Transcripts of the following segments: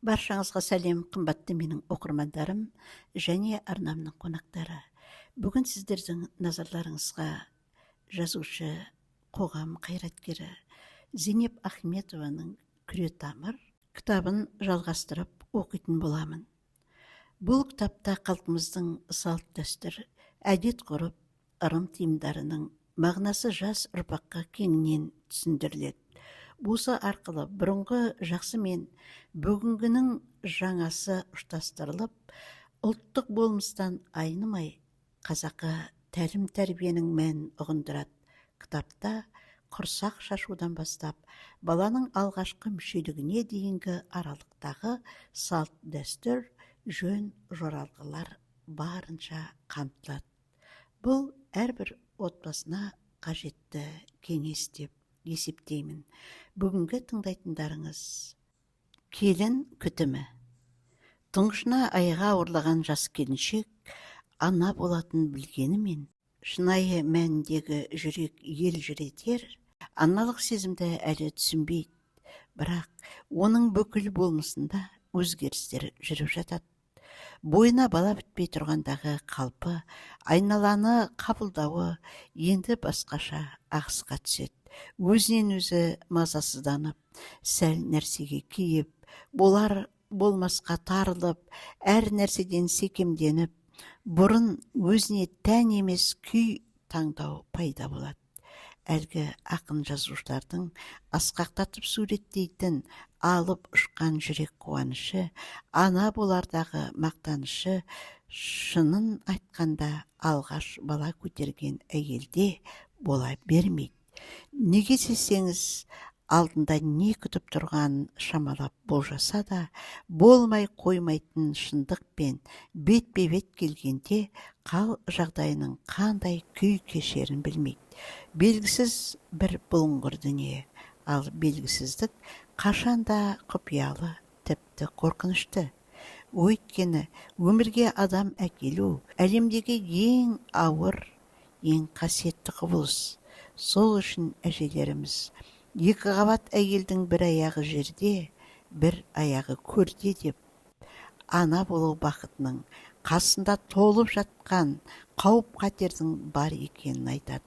Баршаңызға сәлем, қымбатты менің оқырмандарым және арнамның қонақтары. Бүгін сіздердің назарларыңызға жазушы, қоғам қайраткері Зейнеп Ахметованың «Күретамыр» кітабын жалғастырып оқитын боламын. Бұл кітапта халқымыздың салт дәстүр, әдет-ғұрып, ырым-тыйымдарының мағынасы жас ұрпаққа кеңінен түсіндіріледі. Осы арқылы бұрынғы жақсы мен бүгінгінің жаңасы ұштастырылып, ұлттық болмыстан айнымай қазақы тәлім-тәрбиенің мәнін ұғындырады. Кітапта құрсақ шашудан бастап, баланың алғашқы мүшелігіне дейінгі аралықтағы салт дәстүр, жөн жоралғылар барынша қамтылады. Бұл әрбір отбасына қажетті кеңес деп есептеймін. Бүгінгі тыңдайтындарыңыз келін күтімі. Тұңғышына аяғы ауырлаған жас келіншек ана болатын білгенімен, шынайы мәніндегі жүрек елжіретер, аналық сезімді әлі түсінбейді. Бірақ оның бүкіл болмысында өзгерістер жүріп жатады. Бойына бала бітпей тұрғандағы қалпы, айналаны қабылдауы енді басқаша ағысқа түседі. Өзінен өзі мазасызданып, сәл нәрсеге кейіп, болар болмасқа тарылып, әр нәрседен секемденіп, бұрын өзіне тән емес күй таңдау пайда болады. Әлгі ақын жазушылардың асқақтатып суреттейтін алып ұшқан жүрек қуанышы, ана болардағы мақтанышы, шынын айтқанда алғаш бала көтерген әйелде бола бермейді. Неге десеңіз, алдында не күтіп тұрғанын шамалап болжаса да, болмай қоймайтын шындықпен бетпе-бет келгенде қал жағдайының қандай күй кешерін білмейді. Белгісіз бір бұлыңғыр дүние, ал белгісіздік қашанда құпиялы, тіпті қорқынышты. Өйткені өмірге адам әкелу әлемдегі ең ауыр, ең қасиетті құбылыс. Сол үшін әжелеріміз екі қабат әйелдің бір аяғы жерде, бір аяғы көрде деп, ана болу бақытының қасында толып жатқан қауіп-қатердің бар екенін айтады.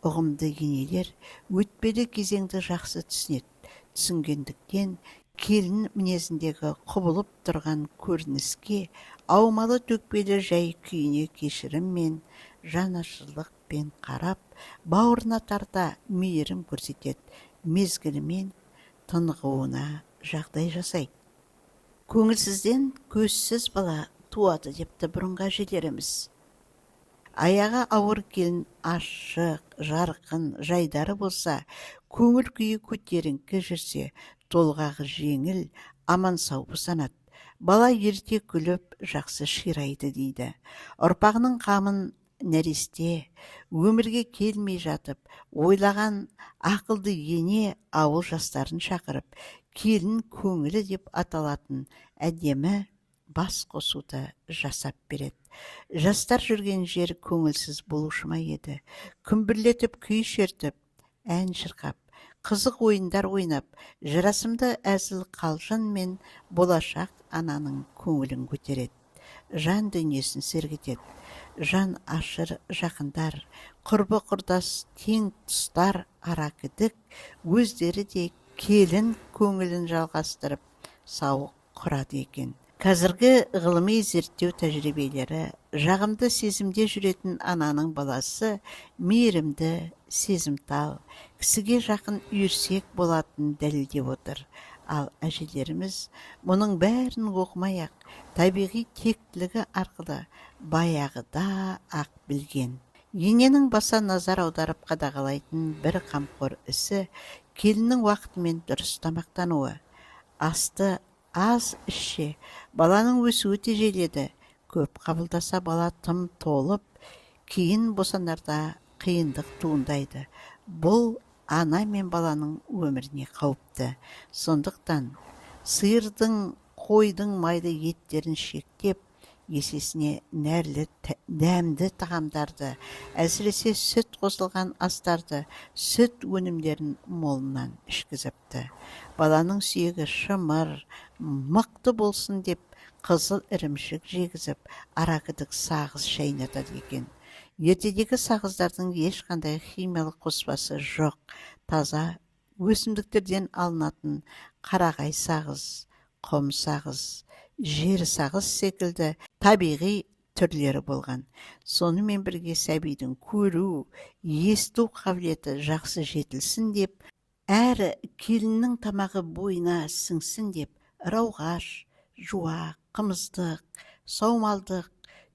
Ұғымды енелер өтпелі кезеңді жақсы түсінеді. Түсінгендіктен келін мінезіндегі құбылып тұрған көрініске аумалы төкпелі жай күйіне кешіріммен, жанашырлықпен қарап, бауырына тарта мейірім көрсетеді, мезгілімен тынығуына жағдай жасайды. Көңілсізден көзсіз бала туады депті бұрынғы әжелеріміз. Аяғы ауыр келін ашық, жарқын, жайдары болса, көңіл күйі көтеріңкі жүрсе, толғағы жеңіл, аман сау босанады. Бала ерте күліп, жақсы ширайды дейді. Ұрпағының қамын нәресте, өмірге келмей жатып, ойлаған ақылды ене ауыл жастарын шақырып, келін көңілі деп аталатын әдемі бас қосуды жасап береді. Жастар жүрген жер көңілсіз болушы ма еді? Күмбірлетіп күй шертіп, ән шырқап, қызық ойындар ойнап, жарасымды әзіл қалжың мен болашақ ананың көңілін көтереді. Жан дүниесін сергітеді. Жан ашыр жақындар, құрбы құрдас, тең тұстар ара кідік, өздері де келін көңілін жалғастырып, сауық құрады екен. Қазіргі ғылыми зерттеу тәжірибелері жағымды сезімде жүретін ананың баласы мейірімді, сезімтал, кісіге жақын үйірсек болатынын дәлелдеп отыр. Ал әжелеріміз мұның бәрін оқымай-ақ, табиғи тектілігі арқылы баяғыда ақ білген. Ененің баса назар аударып қадағалайтын бір қамқор ісі келіннің уақытымен дұрыс тамақтануы. Асты аз ішсе, баланың өсуі тежеледі. Көп қабылдаса бала тым толып, кейін босанарда қиындық туындайды. Бұл ана мен баланың өміріне қауіпті. Сондықтан сиырдың, қойдың майлы еттерін шектеп, есесіне нәрлі, дәмді тағамдарды, әсіресе сүт қосылған астарды, сүт өнімдерін молынан ішкізіпті. Баланың сүйегі шымыр, мықты болсын деп, қызыл ірімшік жегізіп, аракідік сағыз шайнатады екен. Ертедегі сағыздардың ешқандай химиялық қоспасы жоқ, таза өсімдіктерден алынатын қарағай сағыз, құм сағыз, жер сағыз секілді табиғи түрлері болған. Сонымен бірге сәбидің көру, есту қабілеті жақсы жетілсін деп, әрі келіннің тамағы бойына сіңсін деп, рауғаш, жуақ, қымыздық, саумалдық,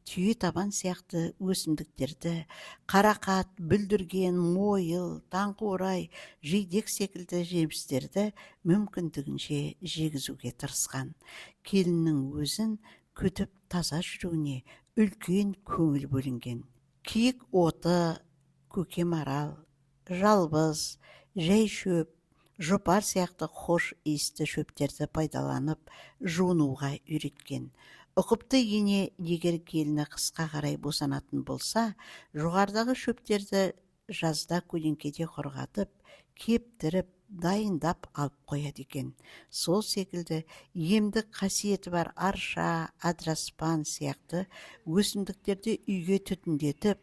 түйе табан сияқты өсімдіктерді, қарақат, бүлдірген, мойыл, таңқурай, жидек секілді жемістерді мүмкіндігінше жегізуге тырысқан. Келіннің өзін күтіп таза жүруіне үлкен көңіл бөлінген. Киік оты, көкемарал, жалбыз, жай шөп, жұпар сияқты хош иісті шөптерді пайдаланып жуынуға үйреткен. Ұқыпты ене егер келіні қысқа қарай босанатын болса, жоғарыдағы шөптерді жазда көлеңкеде құрғатып, кептіріп, дайындап алып қояды екен. Сол секілді емдік қасиеті бар арша, адыраспан сияқты өсімдіктерді үйге түтіндетіп,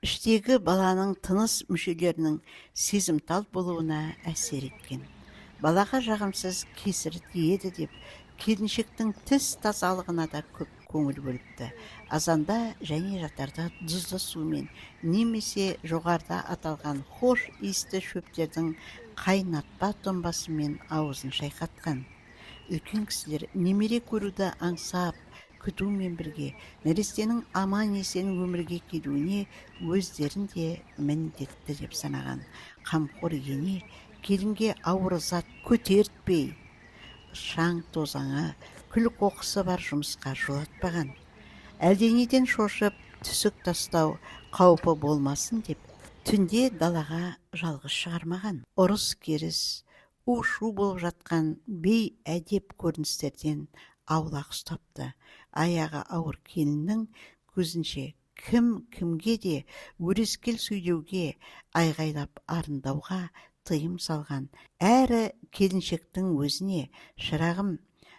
іштегі баланың тыныс мүшелерінің сезімтал болуына әсер еткен. Балаға жағымсыз кесір тиеді деп, келіншектің тіс тазалығына да көп көңіл бөліпті. Азанда және жатарда тұзды сумен немесе жоғарыда аталған хош иісті шөптердің қайнатпа тұнбасымен аузын шайқатқан. Үлкен кісілер немере көруді аңсап, күтумен бірге нәрестенің аман есен өмірге келуіне өздерін де міндетті деп санаған. Қамқор ене келінге ауыр зат көтертпей, шаң тозаңы, күл қоқысы бар жұмысқа жолатпаған. Әлденеден шошып, түсік тастау қаупі болмасын деп, түнде далаға жалғыз шығармаған. Ұрыс керіс, у-шу болып жатқан бей әдеп көріністерден аулақ ұстапты. Аяғы ауыр келіннің көзінше кім кімге де өрескел сөйлеуге, айғайлап арындауға тыйым салған. Әрі келіншектің өзіне, шырағым,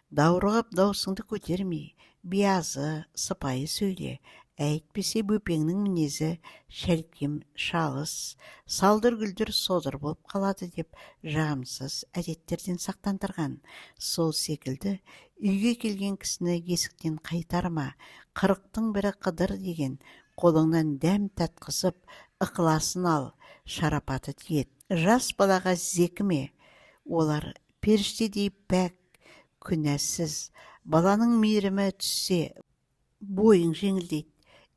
даурығып даусыңды көтермей, биязы, сыпайы сөйле, әйтпесе бөпеңнің мінезі шәлкем, шалыс, салдыр-гүлдір содыр болып қалады деп жағымсыз әдеттерден сақтандырған. Сол секілді үйге келген кісіні есіктен қайтарма, қырықтың бірі қыдыр деген, қолыңнан дәм татқызып, ықыласын ал, шарапаты тиет. Жас балаға зекіме, олар періштедей пәк, күнәсіз. Баланың мейірімі түссе, бойың жеңілдейді.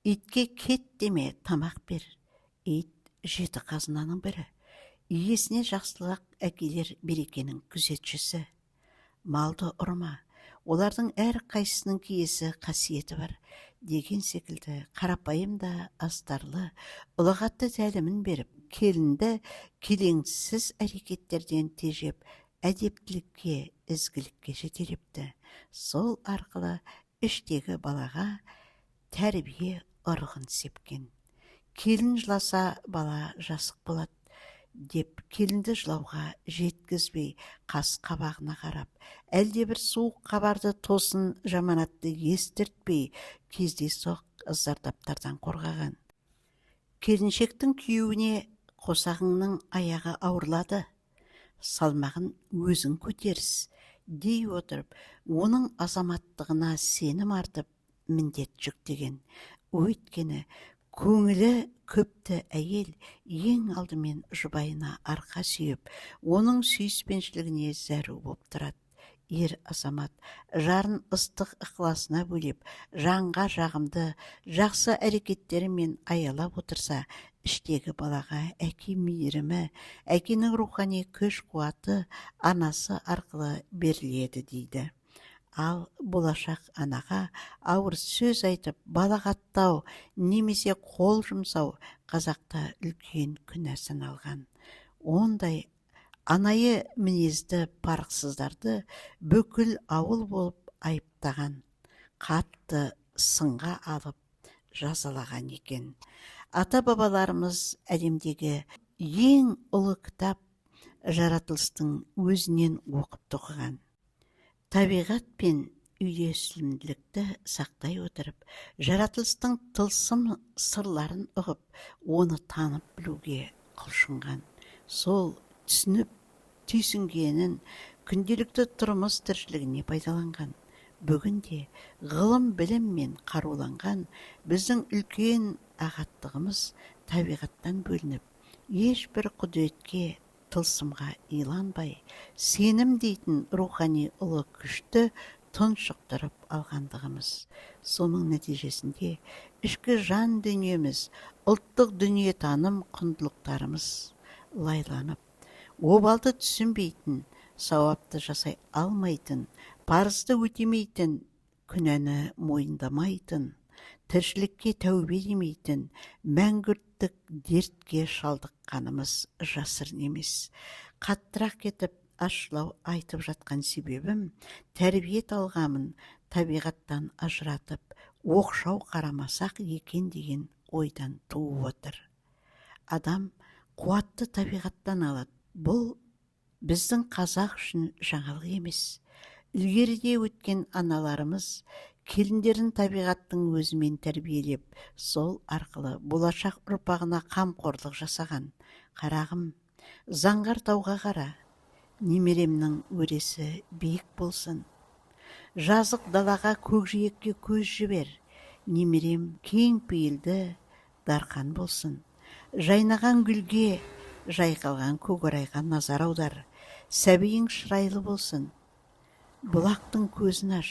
Итке кет деме, тамақ бер. Ит жеті қазынаның бірі. Иесіне жақсылық әкелер берекенің күзетшісі. Малды ұрма, олардың әр қайсының киесі қасиеті бар. Деген секілді қарапайым да астарлы, ұлағатты тәлімін беріп, келінді келеңсіз әрекеттерден тежеп, әдептілікке, ізгілікке жетелепті. Сол арқылы іштегі балаға тәрбие ұрығын сепкен. Келін жыласа бала жасық болады деп, келінді жылауға жеткізбей, қас қабағына қарап, әлде бір суық хабарды тосын жаманатты естіртпей, кездейсоқ зардаптардан қорғаған. Келіншектің күйеуіне қосағыңның аяғы ауырлады, салмағын өзің көтеріс дей отырып, оның азаматтығына сенім артып, міндет жүктеген. Өйткені көңілі көпті әйел ең алдымен жұбайына арқа сүйеп, оның сүйіспеншілігіне зәру болып тұрады. Ер азамат жарын ыстық ықыласына бөлеп, жанға жағымды, жақсы әрекеттерімен аялап отырса, іштегі балаға әке мейірімі, әкенің рухани күш қуаты анасы арқылы беріледі дейді. Ал болашақ анаға ауыр сөз айтып, балағаттау немесе қол жұмсау қазақта үлкен күнә саналған. Ондай анайы мінезді парықсыздарды бүкіл ауыл болып айыптаған. Қатты сынға алып жазалаған екен. Ата-бабаларымыз әлемдегі ең ұлы кітап жаратылыстың өзінен оқып тоқыған. Табиғат пен үйлесімділікті сақтай отырып, жаратылыстың тылсым сырларын ұғып, оны танып білуге құлшынған. Сол түсініп түйсінгенін күнделікті тұрмыс тіршілігіне пайдаланған. Бүгінде ғылым біліммен қаруланған біздің үлкен ағаттығымыз табиғаттан бөлініп, ешбір құдіретке, тылсымға иланбай, сенім дейтін рухани ұлы күшті тұншықтырып алғандығымыз. Соның нәтижесінде ішкі жан дүниеміз, ұлттық дүниетаным құндылықтарымыз лайланып, обалды түсінбейтін, сауапты жасай алмайтын, парызды өтемейтін, күнәні мойындамайтын, тіршілікке тәубе демейтін, мәңгүрттік дертке шалдыққанымыз жасырын емес. Қаттырақ кетіп, ашылау айтып жатқан себебім, тәрбие талғамын табиғаттан ажыратып, оқшау қарамасақ екен деген ойдан туып отыр. Адам қуатты табиғаттан алады. Бұл біздің қазақ үшін жаңалық емес. Ілгеріде өткен аналарымыз келіндерін табиғаттың өзімен тәрбиелеп, сол арқылы болашақ ұрпағына қамқорлық жасаған. Қарағым, заңғар тауға қара, немеремнің өресі биік болсын. Жазық далаға көкжиекке көз жібер, немерем кең пейілді дарқан болсын. Жайнаған гүлге, жайқалған көкорайға назар аудар, сәбиің шырайлы болсын. Бұлақтың көзін аш,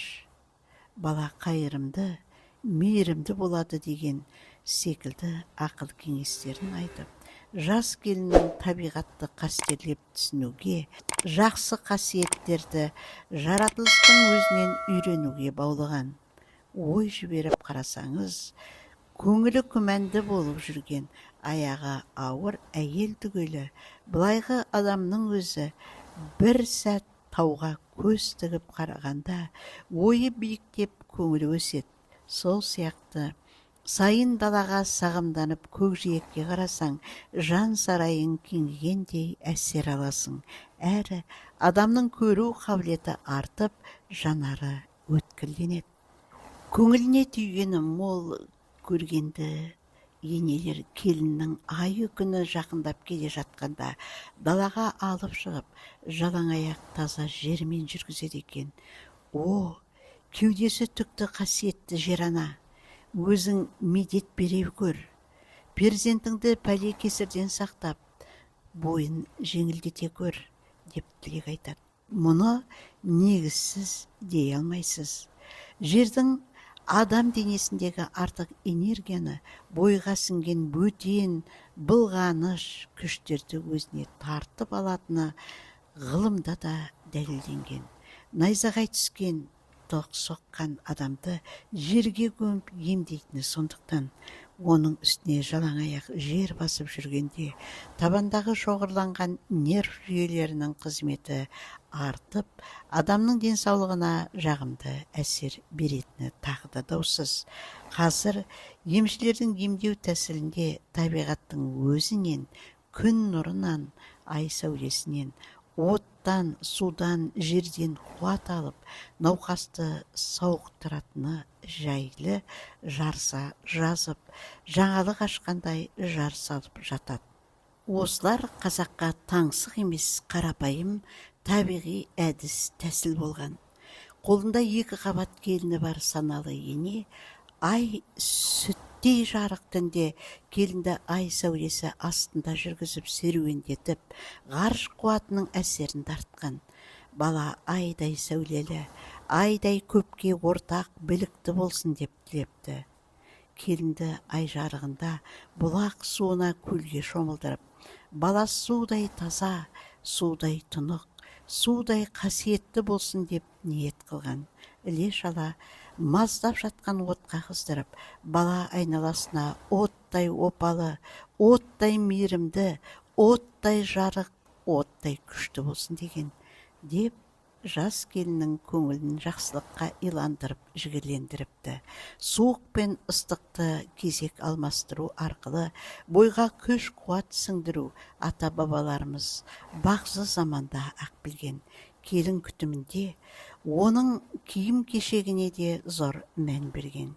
бала қайырымды, мейірімді болады деген секілді ақыл кеңестерін айтып, жас келіннің табиғатты қастерлеп түсінуге, жақсы қасиеттерді жаратылыстың өзінен үйренуге баулыған. Ой жіберіп қарасаңыз, көңілі күмәнді болып жүрген, аяғы ауыр әйел түгілі, былайғы адамның өзі бір сәт тауға көз тігіп қарағанда, ойы биіктеп көңілі өсет. Сол сияқты сайын далаға сағымданып көкжиекке қарасаң, жан сарайың кеңігендей әсер аласың. Әрі адамның көру қабілеті артып, жанары өткірленеді. Көңіліне түйгені мол көргенді енелер келіннің айы күні жақындап келе жатқанда далаға алып шығып, жалаң аяқ таза жермен жүргізеді екен. О, кеудесі түкті қасиетті жер ана, өзің медет бере көр. Перзентіңді пәле кесірден сақтап, бойын жеңілдете көр, деп тілек айтады. Мұны негізсіз дей алмайсыз. Жердің адам денесіндегі артық энергияны, бойға сіңген бөтен, былғаныш күштерді өзіне тартып алатыны ғылымда да дәлелденген. Найзағай түскен, тоқ соққан адамды жерге көміп емдейтіні сондықтан. Оның үстіне жалаң аяқ жер басып жүргенде табандағы шоғырланған нерв жүйелерінің қызметі артып, адамның денсаулығына жағымды әсер беретіні тағы да даусыз. Қазір емшілердің емдеу тәсілінде табиғаттың өзінен, күн нұрынан, ай сәулесінен, оттан, судан, жерден қуат алып, науқасты сауықтыратыны жайлы жарса жазып, жаңалық ашқандай жар салып жатады. Осылар қазаққа таңсық емес, қарапайым табиғи әдіс тәсіл болған. Қолында 2 қабат келіні бар саналы ене, ай сүттей жарық түнде келінді ай сәулесі астында жүргізіп серуендетіп, ғарыш қуатының әсерін тартқан. Бала айдай сәулелі, айдай көпке ортақ білікті болсын деп тілепті. Келінді ай жарығында бұлақ суына көлге шомылдырып, бала судай таза, судай тұнық, судай қасиетті болсын деп ниет қылған. Іле-шала маздап жатқан отқа қыздырып, бала айналасына оттай опалы, оттай мейірімді, оттай жарық, оттай күшті болсын деген, деп жас келіннің көңілін жақсылыққа иландырып жігерлендіріпті. Суық пен ыстықты кезек алмастыру арқылы бойға күш қуат сіңдіру ата-бабаларымыз бағзы заманда ақ білген. Келін күтімінде оның киім кешегіне де зор мән берген.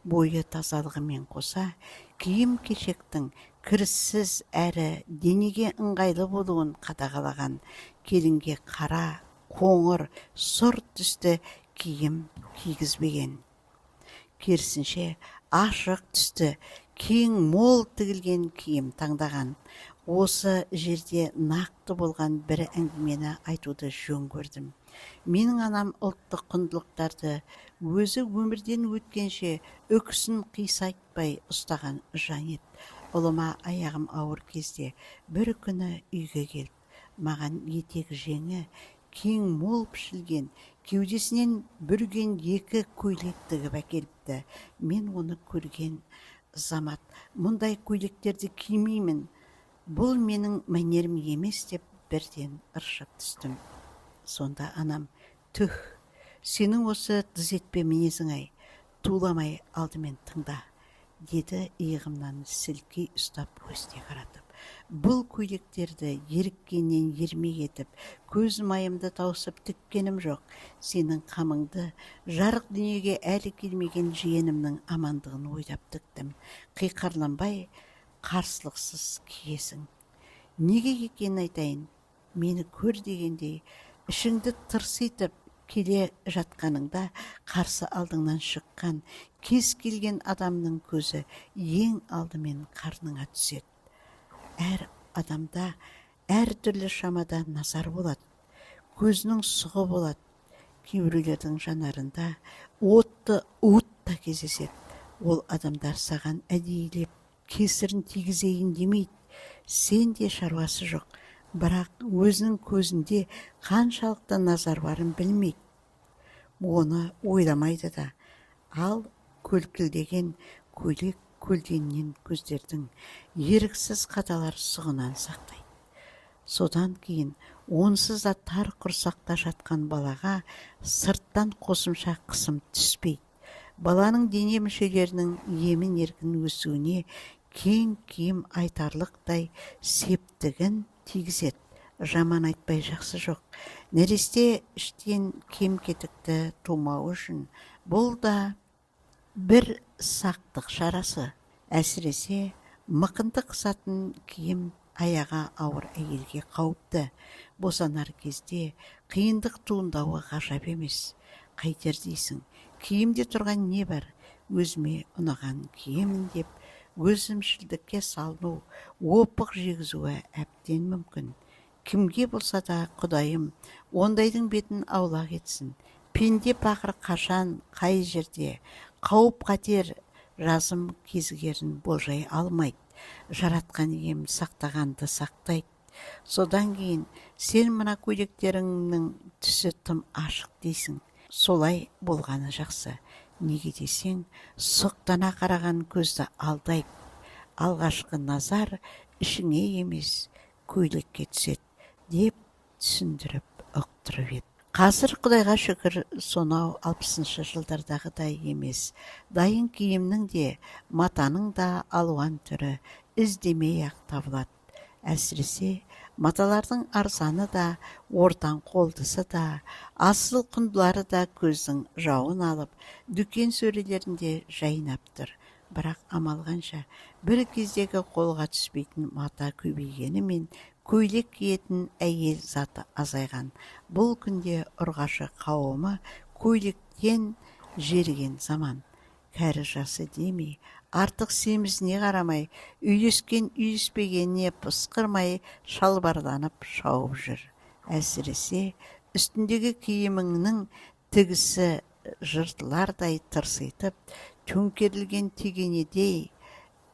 Бойы тазалығымен қоса, киім кешектің кіріссіз әрі денеге ыңғайлы болуын қадағалаған. Келінге қара, қоңыр, сұр түсті киім кигізбеген. Керісінше, ашық түсті, кең мол тігілген киім таңдаған. Осы жерде нақты болған бір әңгімені айтуды жөн көрдім. Менің анам ұлттық құндылықтарды өзі өмірден өткенше үкісін қисайтпай ұстаған жан еді. Ұлыма аяғым ауыр кезде бір күні үйге келіп, маған етек жеңі кең мол пішілген, кеудесінен бүрген екі көйлек тігіп әкеліпті. Мен оны көрген замат, мұндай көйлектерді кимеймін, бұл менің мәнерім емес деп бірден ыршып түстім. Сонда анам, түх, сенің осы дыз етпе мінезің-ай, туламай алдымен тыңда, деді иығымнан сілкей ұстап көзіне қаратып. Бұл көйлектерді еріккеннен ермек етіп, көз майымды тауысып тіккенім жоқ. Сенің қамыңды жарық дүниеге әлі келмеген жиенімнің амандығын ойлап тіктім. Қиқарланбай, қарсылықсыз киесің. Неге екенін айтайын, мені көр дегендей, ішіңді тырситып келе жатқаныңда қарсы алдыңнан шыққан кез келген адамның көзі ең алдымен қарныңа түседі. Әр адамда әр түрлі шамада назар болады, көзінің сұғы болады. Кейбіреулердің жанарында отты от та кездеседі. Ол адамдар саған әдейілеп кесірін тигізейін демейді. Сенде шаруасы жоқ, бірақ өзінің көзінде қаншалықты назар барын білмейді. Оны ойламайды да. Ал көлкілдеген көйлек көлденнен көздердің еріксіз қадалар сұғынан сақтайды. Содан кейін онсыз да тар құрсақта жатқан балаға сырттан қосымша қысым түспейді. Баланың дене мүшелерінің емін еркін өсуіне кең киім айтарлықтай септігін тигізеді. Жаман айтпай жақсы жоқ. Нәресте іштен кем-кетікті тумауы үшін бұл да бір сақтық шарасы. Әсіресе мықынды қысатын киім аяға ауыр әйелге қауіпті. Босанар кезде қиындық туындауы ғажап емес. Қайтер дейсің, киімде тұрған не бар? Өзіме ұнаған киемін деп өзімшілдікке салыну, опық жегізуі әбден мүмкін. Кімге болса да Құдайым ондайдың бетін аулақ етсін. Пенде пақыр қашан, қай жерде, қауіп қатер жазым кезігерін болжай алмайды. Жаратқан ием сақтағанды сақтайды. Содан кейін сен мына көйлектеріңнің түсі тым ашық дейсің. Солай болғаны жақсы. Неге десең, сұқтана қараған көзді алдайды. Алғашқы назар ішіңе емес, көйлекке түседі, деп түсіндіріп ұқтырып еді. Қазір Құдайға шүкір, сонау 60-шы жылдардағыдай емес. Дайын киімнің де, матаның да алуан түрі іздемей-ақ табылады. Әсіресе маталардың арзаны да, ортан қолдысы да, асыл құндылары да көздің жауын алып, дүкен сөрелерінде жайнап тұр. Бірақ амал қанша, бір кездегі қолға түспейтін мата көбейгенімен көйлек киетін әйел заты азайған. Бұл күнде ұрғашы қауымы көйлектен жерген заман. Кәрі жасы демей, артық семізіне қарамай, үйлескен үйлеспегеніне пысқырмай шалбарланып шауып жүр. Әсіресе үстіндегі киіміңнің тігісі жыртылардай тырситып, төңкерілген тегенедей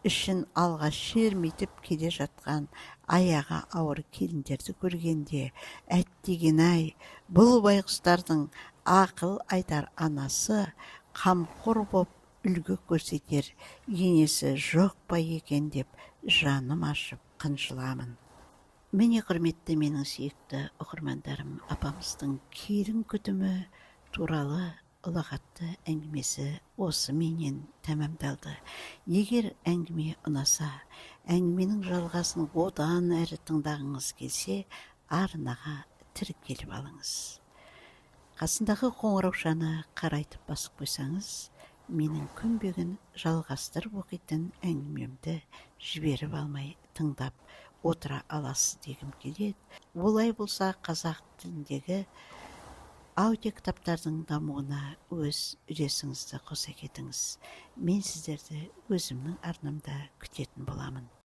ішін алға шермитіп келе жатқан аяға ауыр келіндерді көргенде, әттеген-ай, бұл байғұстардың ақыл айтар анасы, қамқор боп үлгі көрсетер енесі жоқ па екен деп жаным ашып қынжыламын. Міне құрметті менің сүйікті оқырмандарым, апамыздың келін күтімі туралы ұлағатты әңгімесі осы менен тәмамдалды. Егер әңгіме ұнаса, әңгіменің жалғасын одан әрі тыңдағыңыз келсе, арнаға тіркеліп алыңыз. Қасындағы қоңыраушаны қарайтып басып қойсаңыз, менің күнбегін жалғастырып оқитын әңгімемді жіберіп алмай тыңдап отыра аласыз дегім келеді. Олай болса, қазақ тіліндегі аудио кітаптардың дамуына өз үлесіңізді қоса кетіңіз. Мен сіздерді өзімнің арнамда күтетін боламын.